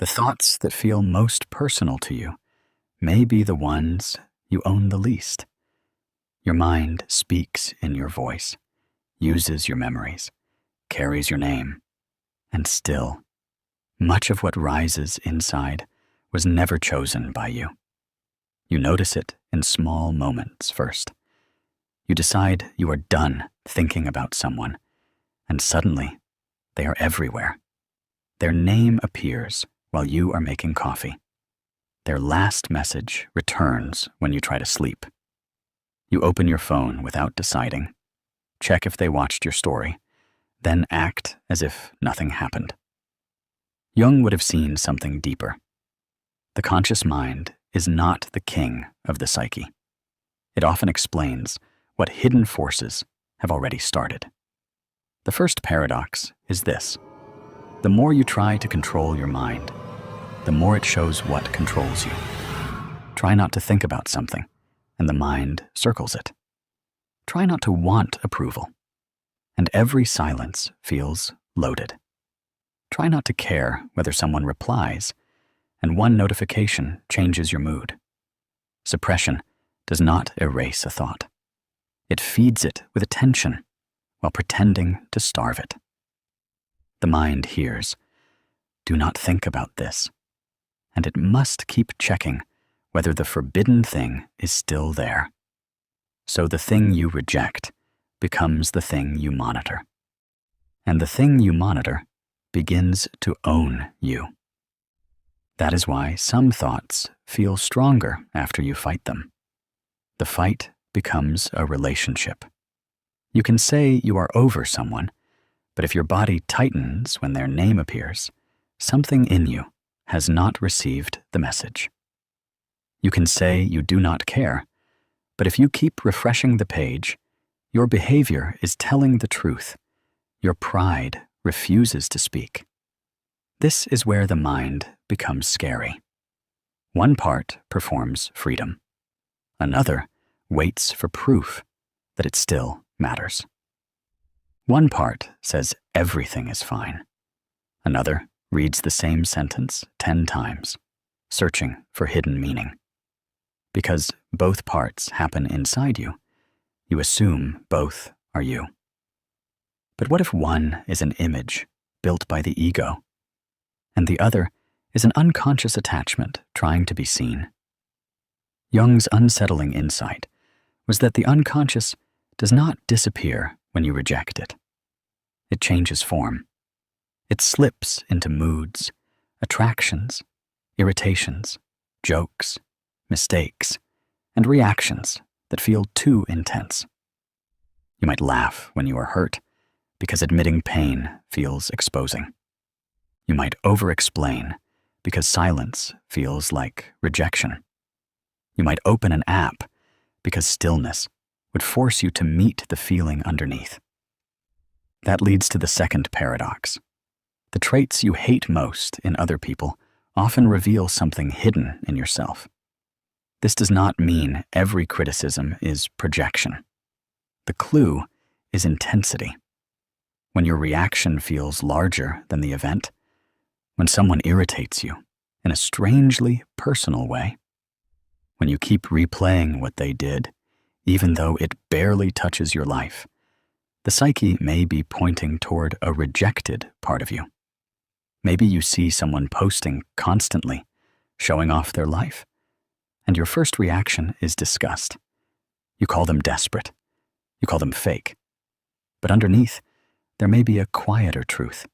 The thoughts that feel most personal to you may be the ones you own the least. Your mind speaks in your voice, uses your memories, carries your name, and still, much of what rises inside was never chosen by you. You notice it in small moments first. You decide you are done thinking about someone, and suddenly, they are everywhere. Their name appears while you are making coffee. Their last message returns when you try to sleep. You open your phone without deciding, check if they watched your story, then act as if nothing happened. Jung would have seen something deeper. The conscious mind is not the king of the psyche. It often explains what hidden forces have already started. The first paradox is this: the more you try to control your mind, the more it shows what controls you. Try not to think about something, and the mind circles it. Try not to want approval, and every silence feels loaded. Try not to care whether someone replies, and one notification changes your mood. Suppression does not erase a thought. It feeds it with attention while pretending to starve it. The mind hears, "Do not think about this," and it must keep checking whether the forbidden thing is still there. So the thing you reject becomes the thing you monitor. And the thing you monitor begins to own you. That is why some thoughts feel stronger after you fight them. The fight becomes a relationship. You can say you are over someone, but if your body tightens when their name appears, something in you has not received the message. You can say you do not care, but if you keep refreshing the page, your behavior is telling the truth. Your pride refuses to speak. This is where the mind becomes scary. One part performs freedom. Another waits for proof that it still matters. One part says everything is fine. Another reads the same sentence 10 times, searching for hidden meaning. Because both parts happen inside you, you assume both are you. But what if one is an image built by the ego, and the other is an unconscious attachment trying to be seen? Jung's unsettling insight was that the unconscious does not disappear when you reject it. It changes form. It slips into moods, attractions, irritations, jokes, mistakes, and reactions that feel too intense. You might laugh when you are hurt because admitting pain feels exposing. You might over-explain because silence feels like rejection. You might open an app because stillness would force you to meet the feeling underneath. That leads to the second paradox. The traits you hate most in other people often reveal something hidden in yourself. This does not mean every criticism is projection. The clue is intensity. When your reaction feels larger than the event, when someone irritates you in a strangely personal way, when you keep replaying what they did, even though it barely touches your life, the psyche may be pointing toward a rejected part of you. Maybe you see someone posting constantly, showing off their life, and your first reaction is disgust. You call them desperate. You call them fake. But underneath, there may be a quieter truth.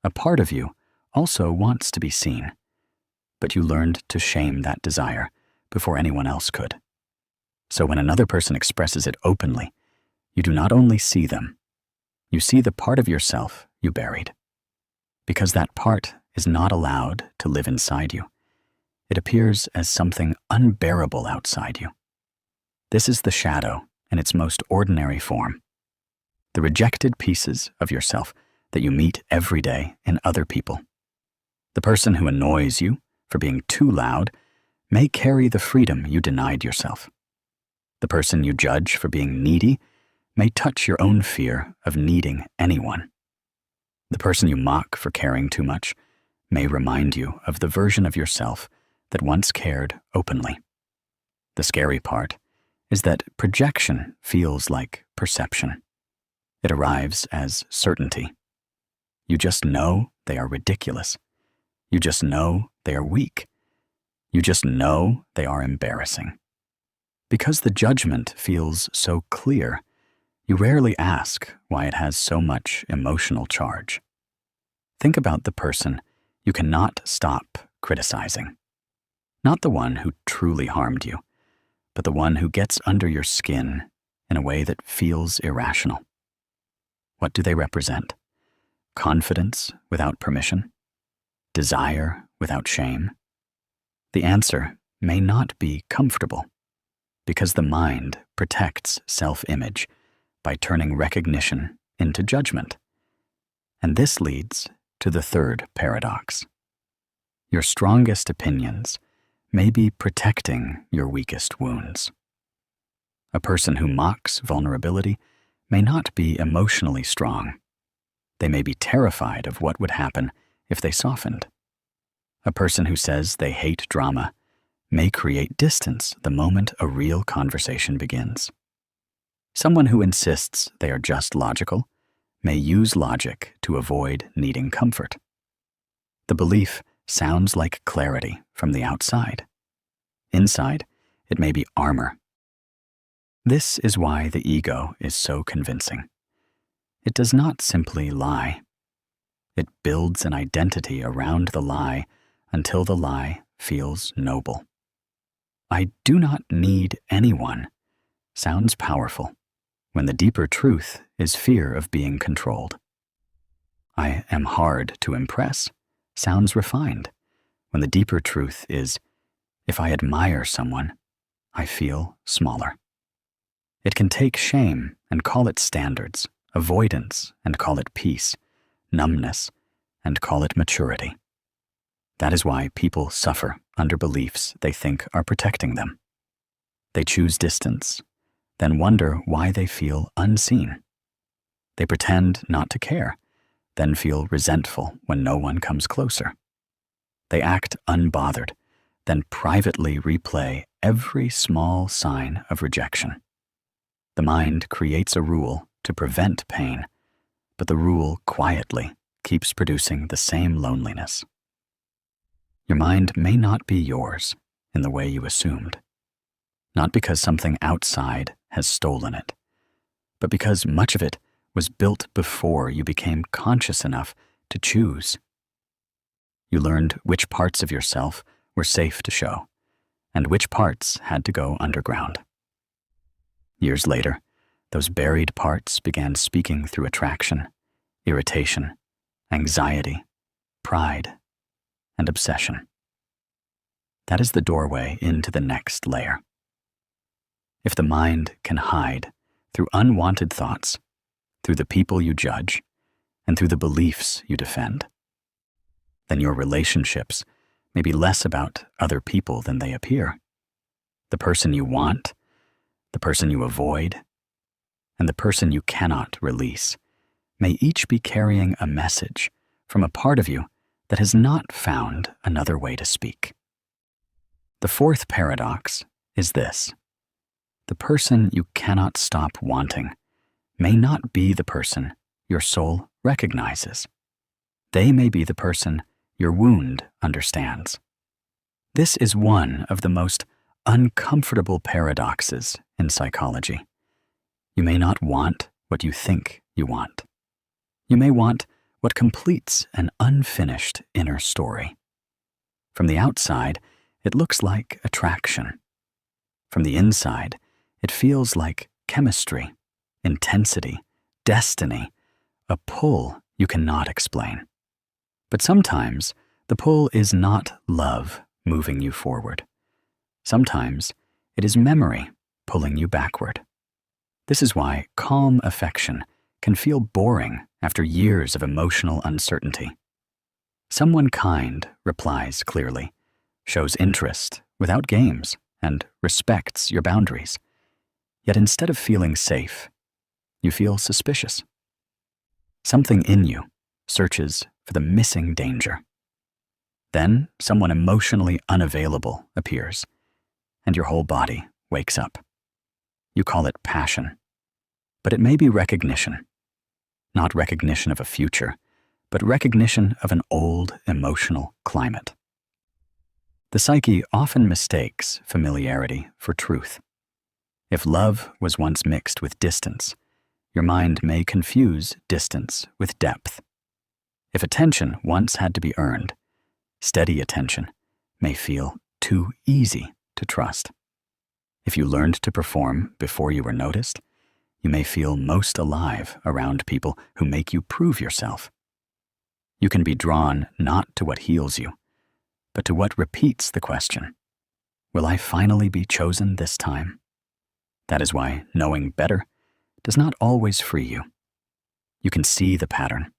A part of you also wants to be seen, but you learned to shame that desire before anyone else could. So when another person expresses it openly, you do not only see them, you see the part of yourself you buried. Because that part is not allowed to live inside you, it appears as something unbearable outside you. This is the shadow in its most ordinary form. The rejected pieces of yourself that you meet every day in other people. The person who annoys you for being too loud may carry the freedom you denied yourself. The person you judge for being needy may touch your own fear of needing anyone. The person you mock for caring too much may remind you of the version of yourself that once cared openly. The scary part is that projection feels like perception. It arrives as certainty. You just know they are ridiculous. You just know they are weak. You just know they are embarrassing. Because the judgment feels so clear, you rarely ask why it has so much emotional charge. Think about the person you cannot stop criticizing. Not the one who truly harmed you, but the one who gets under your skin in a way that feels irrational. What do they represent? Confidence without permission? Desire without shame? The answer may not be comfortable, because the mind protects self-image by turning recognition into judgment. And this leads to the third paradox. Your strongest opinions may be protecting your weakest wounds. A person who mocks vulnerability may not be emotionally strong. They may be terrified of what would happen if they softened. A person who says they hate drama may create distance the moment a real conversation begins. Someone who insists they are just logical may use logic to avoid needing comfort. The belief sounds like clarity from the outside. Inside, it may be armor. This is why the ego is so convincing. It does not simply lie. It builds an identity around the lie until the lie feels noble. I do not need anyone sounds powerful when the deeper truth is fear of being controlled. I am hard to impress sounds refined when the deeper truth is, if I admire someone, I feel smaller. It can take shame and call it standards, avoidance and call it peace, numbness and call it maturity. That is why people suffer under beliefs they think are protecting them. They choose distance, then wonder why they feel unseen. They pretend not to care, then feel resentful when no one comes closer. They act unbothered, then privately replay every small sign of rejection. The mind creates a rule to prevent pain, but the rule quietly keeps producing the same loneliness. Your mind may not be yours in the way you assumed, not because something outside has stolen it, but because much of it was built before you became conscious enough to choose. You learned which parts of yourself were safe to show, and which parts had to go underground. Years later, those buried parts began speaking through attraction, irritation, anxiety, pride, and obsession. That is the doorway into the next layer. If the mind can hide through unwanted thoughts, through the people you judge, and through the beliefs you defend, then your relationships may be less about other people than they appear. The person you want, the person you avoid, and the person you cannot release may each be carrying a message from a part of you that has not found another way to speak. The fourth paradox is this. The person you cannot stop wanting may not be the person your soul recognizes. They may be the person your wound understands. This is one of the most uncomfortable paradoxes in psychology. You may not want what you think you want. You may want what completes an unfinished inner story. From the outside, it looks like attraction. From the inside, it feels like chemistry, intensity, destiny, a pull you cannot explain. But sometimes the pull is not love moving you forward. Sometimes it is memory pulling you backward. This is why calm affection can feel boring after years of emotional uncertainty. Someone kind replies clearly, shows interest without games, and respects your boundaries. Yet instead of feeling safe, you feel suspicious. Something in you searches for the missing danger. Then someone emotionally unavailable appears, and your whole body wakes up. You call it passion, but it may be recognition. Not recognition of a future, but recognition of an old emotional climate. The psyche often mistakes familiarity for truth. If love was once mixed with distance, your mind may confuse distance with depth. If attention once had to be earned, steady attention may feel too easy to trust. If you learned to perform before you were noticed, you may feel most alive around people who make you prove yourself. You can be drawn not to what heals you, but to what repeats the question, will I finally be chosen this time? That is why knowing better does not always free you. You can see the pattern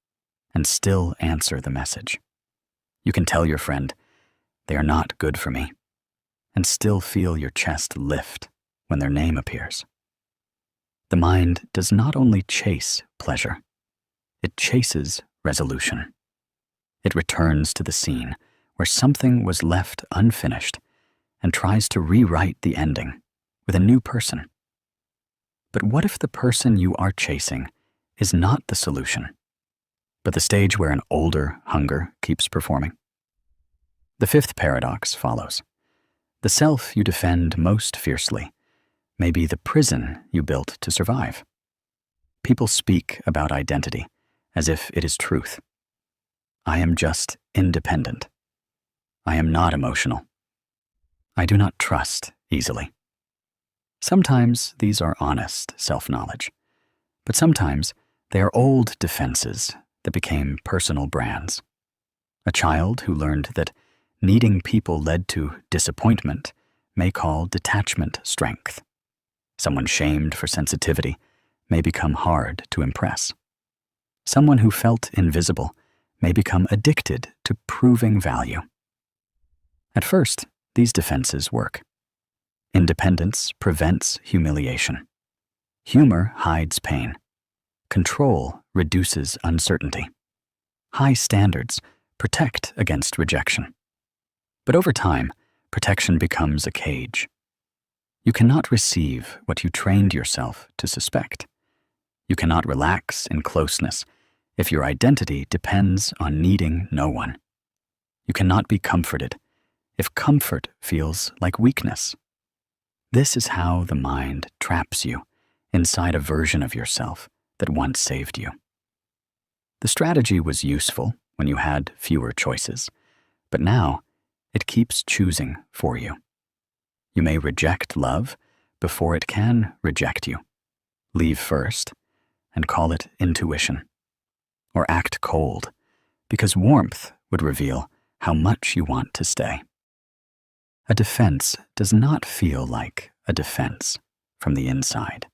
and still answer the message. You can tell your friend, they are not good for me, and still feel your chest lift when their name appears. The mind does not only chase pleasure, it chases resolution. It returns to the scene where something was left unfinished and tries to rewrite the ending with a new person. But what if the person you are chasing is not the solution, but the stage where an older hunger keeps performing? The fifth paradox follows. The self you defend most fiercely may be the prison you built to survive. People speak about identity as if it is truth. I am just independent. I am not emotional. I do not trust easily. Sometimes these are honest self-knowledge, but sometimes they are old defenses that became personal brands. A child who learned that needing people led to disappointment may call detachment strength. Someone shamed for sensitivity may become hard to impress. Someone who felt invisible may become addicted to proving value. At first, these defenses work. Independence prevents humiliation. Humor hides pain. Control reduces uncertainty. High standards protect against rejection. But over time, protection becomes a cage. You cannot receive what you trained yourself to suspect. You cannot relax in closeness if your identity depends on needing no one. You cannot be comforted if comfort feels like weakness. This is how the mind traps you inside a version of yourself that once saved you. The strategy was useful when you had fewer choices, but now it keeps choosing for you. You may reject love before it can reject you. Leave first and call it intuition. Or act cold because warmth would reveal how much you want to stay. A defense does not feel like a defense from the inside.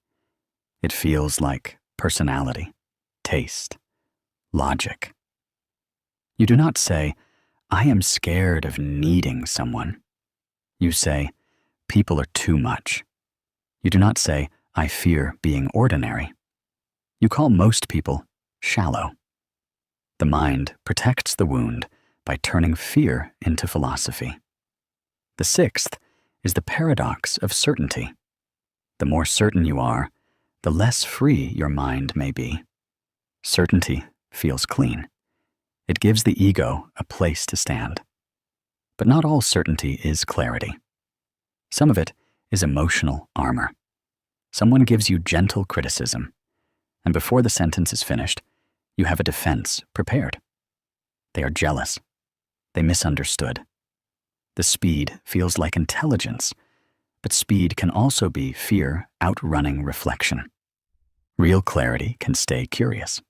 It feels like personality, taste, logic. You do not say, I am scared of needing someone. You say, people are too much. You do not say, I fear being ordinary. You call most people shallow. The mind protects the wound by turning fear into philosophy. The sixth is the paradox of certainty. The more certain you are, the less free your mind may be. Certainty feels clean. It gives the ego a place to stand. But not all certainty is clarity. Some of it is emotional armor. Someone gives you gentle criticism, and before the sentence is finished, you have a defense prepared. They are jealous. They misunderstood. The speed feels like intelligence, but speed can also be fear outrunning reflection. Real clarity can stay curious.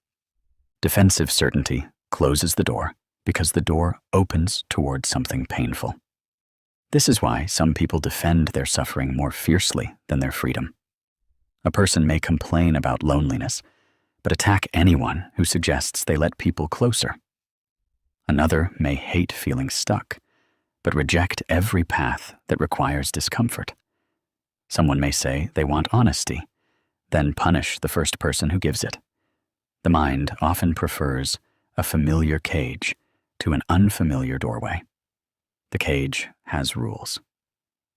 Defensive certainty closes the door because the door opens towards something painful. This is why some people defend their suffering more fiercely than their freedom. A person may complain about loneliness, but attack anyone who suggests they let people closer. Another may hate feeling stuck, but reject every path that requires discomfort. Someone may say they want honesty, then punish the first person who gives it. The mind often prefers a familiar cage to an unfamiliar doorway. The cage has rules.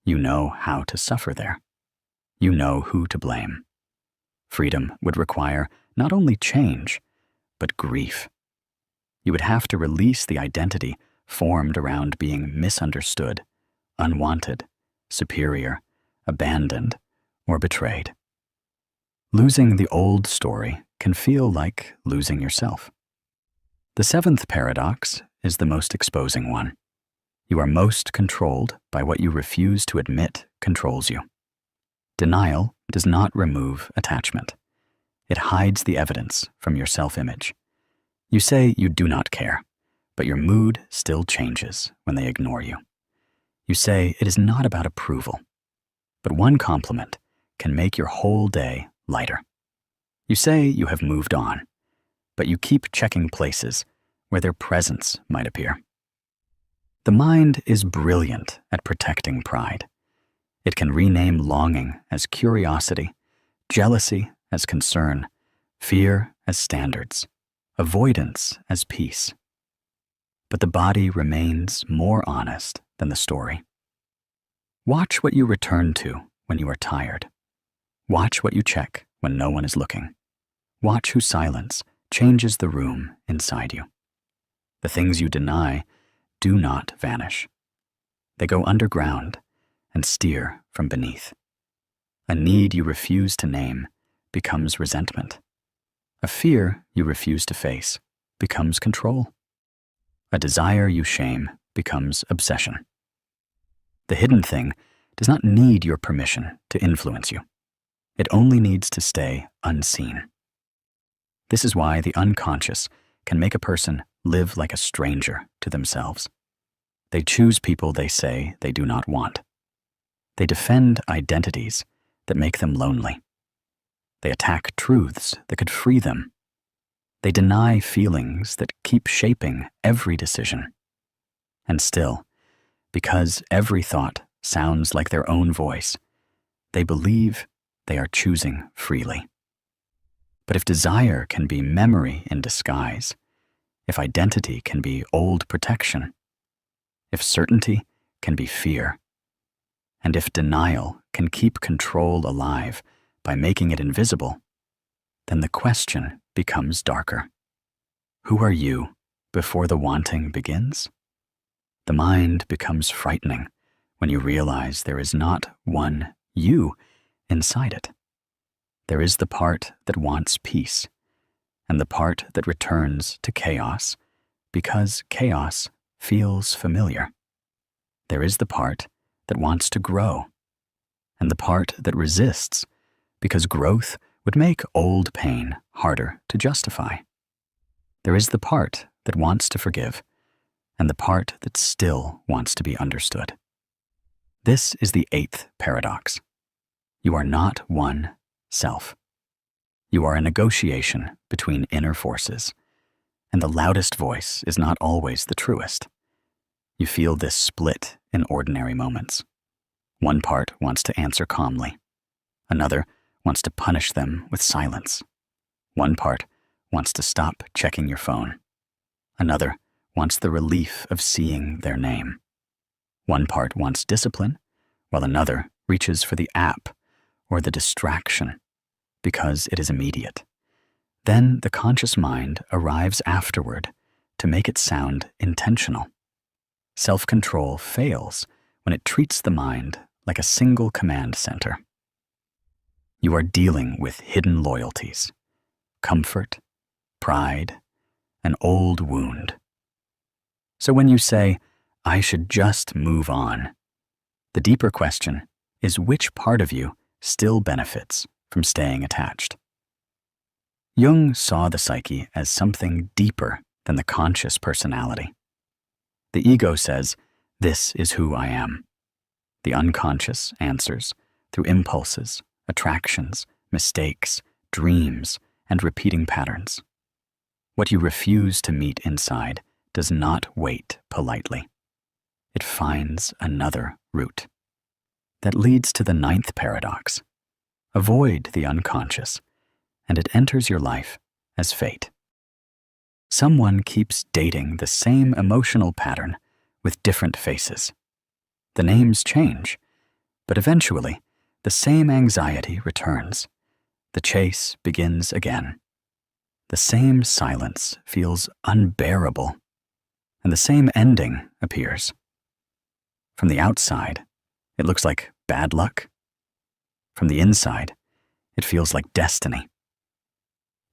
You know how to suffer there. You know who to blame. Freedom would require not only change, but grief. You would have to release the identity formed around being misunderstood, unwanted, superior, abandoned, or betrayed. Losing the old story can feel like losing yourself. The seventh paradox is the most exposing one. You are most controlled by what you refuse to admit controls you. Denial does not remove attachment. It hides the evidence from your self-image. You say you do not care, but your mood still changes when they ignore you. You say it is not about approval, but one compliment can make your whole day lighter. You say you have moved on, but you keep checking places where their presence might appear. The mind is brilliant at protecting pride. It can rename longing as curiosity, jealousy as concern, fear as standards, avoidance as peace. But the body remains more honest than the story. Watch what you return to when you are tired. Watch what you check when no one is looking. Watch whose silence changes the room inside you. The things you deny do not vanish. They go underground and steer from beneath. A need you refuse to name becomes resentment. A fear you refuse to face becomes control. A desire you shame becomes obsession. The hidden thing does not need your permission to influence you. It only needs to stay unseen. This is why the unconscious can make a person live like a stranger to themselves. They choose people they say they do not want. They defend identities that make them lonely. They attack truths that could free them. They deny feelings that keep shaping every decision. And still, because every thought sounds like their own voice, they believe they are choosing freely. But if desire can be memory in disguise, if identity can be old protection, if certainty can be fear, and if denial can keep control alive by making it invisible, then the question becomes darker. Who are you before the wanting begins? The mind becomes frightening when you realize there is not one you inside it. There is the part that wants peace, and the part that returns to chaos because chaos feels familiar. There is the part that wants to grow, and the part that resists because growth would make old pain harder to justify. There is the part that wants to forgive, and the part that still wants to be understood. This is the eighth paradox. You are not one self. You are a negotiation between inner forces, and the loudest voice is not always the truest. You feel this split in ordinary moments. One part wants to answer calmly. Another wants to punish them with silence. One part wants to stop checking your phone. Another wants the relief of seeing their name. One part wants discipline, while another reaches for the app or the distraction because it is immediate. Then the conscious mind arrives afterward to make it sound intentional. Self-control fails when it treats the mind like a single command center. You are dealing with hidden loyalties, comfort, pride, an old wound. So when you say, I should just move on, the deeper question is which part of you still benefits from staying attached. Jung saw the psyche as something deeper than the conscious personality. The ego says, this is who I am. The unconscious answers through impulses, attractions, mistakes, dreams, and repeating patterns. What you refuse to meet inside does not wait politely. It finds another route. That leads to the ninth paradox. Avoid the unconscious, and it enters your life as fate. Someone keeps dating the same emotional pattern with different faces. The names change, but eventually, the same anxiety returns. The chase begins again. The same silence feels unbearable, and the same ending appears. From the outside, it looks like bad luck. From the inside, it feels like destiny.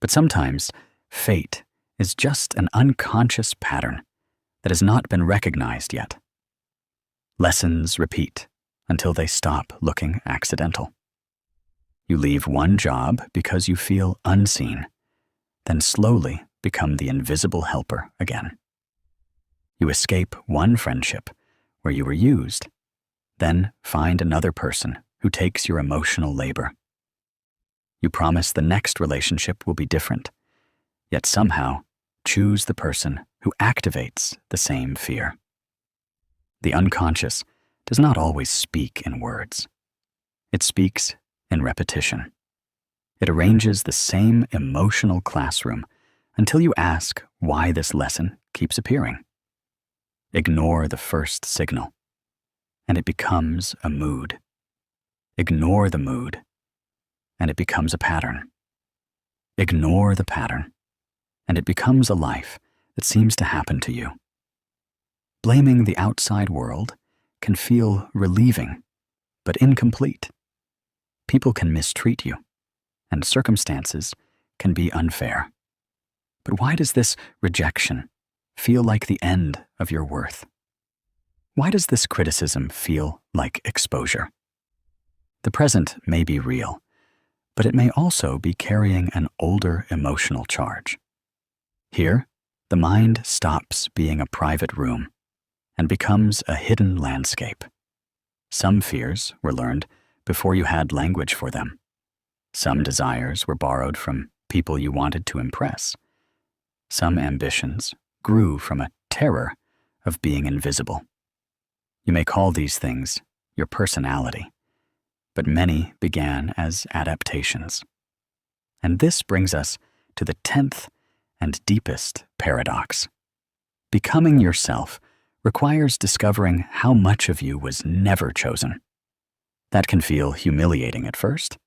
But sometimes, fate is just an unconscious pattern that has not been recognized yet. Lessons repeat until they stop looking accidental. You leave one job because you feel unseen, then slowly become the invisible helper again. You escape one friendship where you were used, then find another person who takes your emotional labor. You promise the next relationship will be different, yet somehow choose the person who activates the same fear. The unconscious does not always speak in words. It speaks in repetition. It arranges the same emotional classroom until you ask why this lesson keeps appearing. Ignore the first signal, and it becomes a mood. Ignore the mood, and it becomes a pattern. Ignore the pattern, and it becomes a life that seems to happen to you. Blaming the outside world can feel relieving, but incomplete. People can mistreat you, and circumstances can be unfair. But why does this rejection feel like the end of your worth? Why does this criticism feel like exposure? The present may be real, but it may also be carrying an older emotional charge. Here, the mind stops being a private room and becomes a hidden landscape. Some fears were learned before you had language for them. Some desires were borrowed from people you wanted to impress. Some ambitions grew from a terror of being invisible. You may call these things your personality, but many began as adaptations. And this brings us to the 10th and deepest paradox. Becoming yourself requires discovering how much of you was never chosen. That can feel humiliating at first.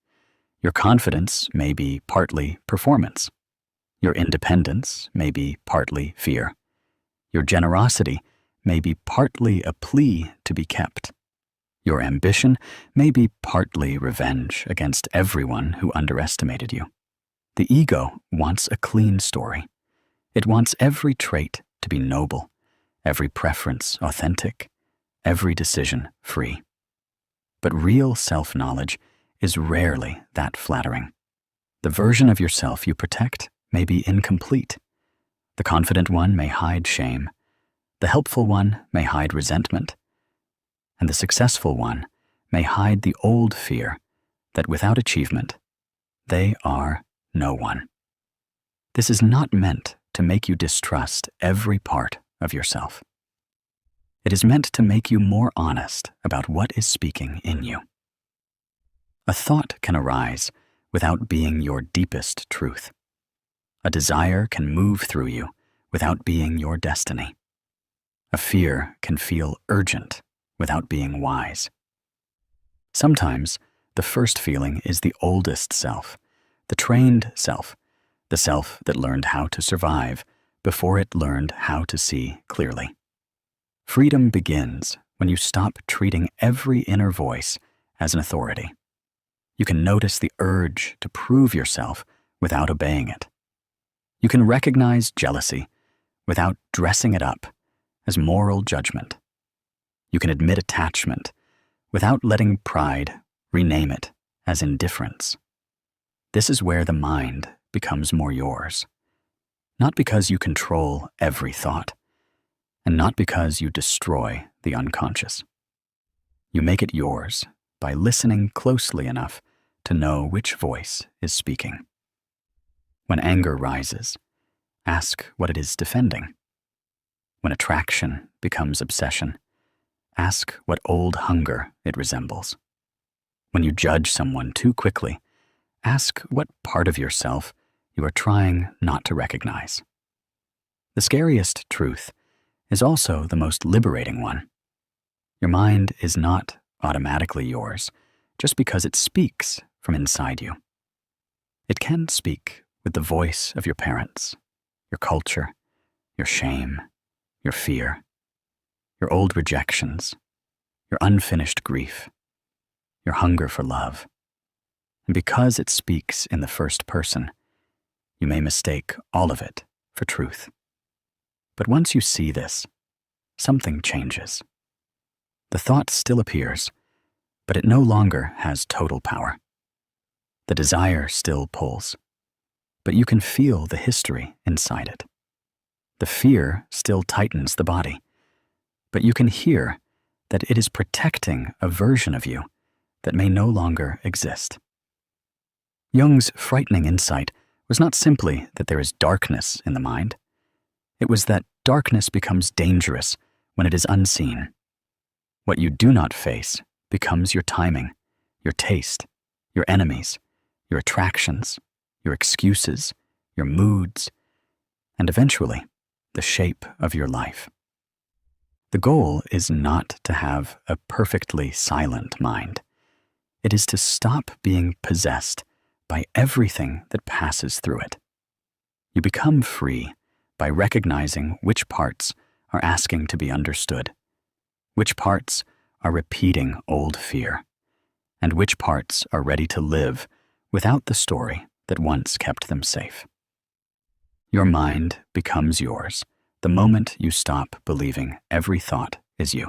Your confidence may be partly performance. Your independence may be partly fear. Your generosity may be partly a plea to be kept. Your ambition may be partly revenge against everyone who underestimated you. The ego wants a clean story. It wants every trait to be noble, every preference authentic, every decision free. But real self-knowledge is rarely that flattering. The version of yourself you protect may be incomplete. The confident one may hide shame. The helpful one may hide resentment. And the successful one may hide the old fear that without achievement, they are no one. This is not meant to make you distrust every part of yourself. It is meant to make you more honest about what is speaking in you. A thought can arise without being your deepest truth. A desire can move through you without being your destiny. A fear can feel urgent without being wise. Sometimes, the first feeling is the oldest self, the trained self, the self that learned how to survive before it learned how to see clearly. Freedom begins when you stop treating every inner voice as an authority. You can notice the urge to prove yourself without obeying it. You can recognize jealousy without dressing it up as moral judgment. You can admit attachment without letting pride rename it as indifference. This is where the mind becomes more yours. Not because you control every thought, and not because you destroy the unconscious. You make it yours by listening closely enough to know which voice is speaking. When anger rises, ask what it is defending. When attraction becomes obsession, ask what old hunger it resembles. When you judge someone too quickly, ask what part of yourself you are trying not to recognize. The scariest truth is also the most liberating one. Your mind is not automatically yours just because it speaks from inside you. It can speak with the voice of your parents, your culture, your shame, your fear, your old rejections, your unfinished grief, your hunger for love. And because it speaks in the first person, you may mistake all of it for truth. But once you see this, something changes. The thought still appears, but it no longer has total power. The desire still pulls, but you can feel the history inside it. The fear still tightens the body, but you can hear that it is protecting a version of you that may no longer exist. Jung's frightening insight was not simply that there is darkness in the mind. It was that darkness becomes dangerous when it is unseen. What you do not face becomes your timing, your taste, your enemies, your attractions, your excuses, your moods, and eventually, the shape of your life. The goal is not to have a perfectly silent mind. It is to stop being possessed by everything that passes through it. You become free by recognizing which parts are asking to be understood, which parts are repeating old fear, and which parts are ready to live without the story that once kept them safe. Your mind becomes yours the moment you stop believing every thought is you.